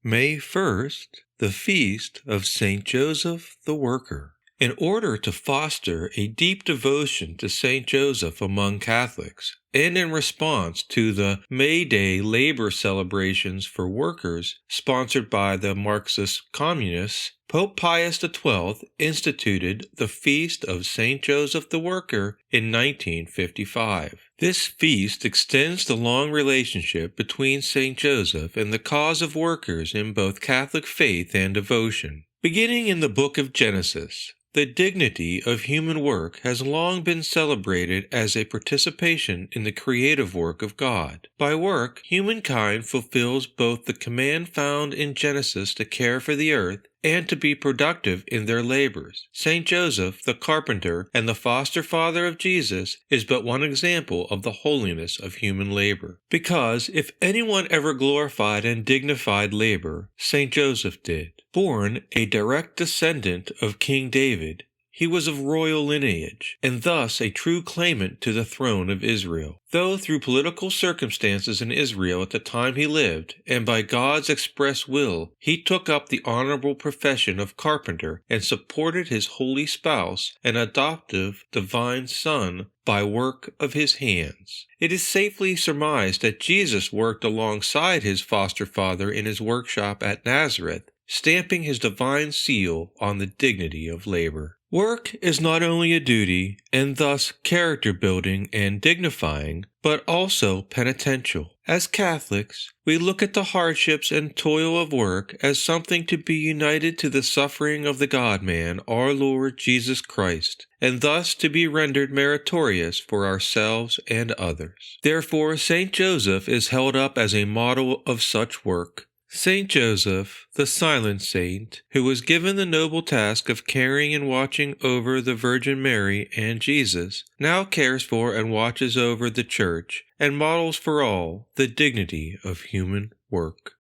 May 1st, the feast of Saint Joseph the Worker. In order to foster a deep devotion to Saint Joseph among Catholics, and in response to the May Day labor celebrations for workers sponsored by the Marxist communists, Pope Pius XII instituted the Feast of Saint Joseph the Worker in 1955. This feast extends the long relationship between Saint Joseph and the cause of workers in both Catholic faith and devotion. Beginning in the book of Genesis, the dignity of human work has long been celebrated as a participation in the creative work of God. By work, humankind fulfills both the command found in Genesis to care for the earth and to be productive in their labors. Saint Joseph, the carpenter and the foster father of Jesus, is but one example of the holiness of human labor. Because if anyone ever glorified and dignified labor, Saint Joseph did. Born a direct descendant of King David, he was of royal lineage, and thus a true claimant to the throne of Israel. Though through political circumstances in Israel at the time he lived, and by God's express will, he took up the honorable profession of carpenter and supported his holy spouse, an adoptive divine son, by work of his hands. It is safely surmised that Jesus worked alongside his foster father in his workshop at Nazareth, stamping his divine seal on the dignity of labor. Work is not only a duty, and thus character-building and dignifying, but also penitential. As Catholics, we look at the hardships and toil of work as something to be united to the suffering of the God-man, our Lord Jesus Christ, and thus to be rendered meritorious for ourselves and others. Therefore, Saint Joseph is held up as a model of such work. Saint Joseph, the silent saint, who was given the noble task of caring and watching over the Virgin Mary and Jesus, now cares for and watches over the Church, and models for all the dignity of human work.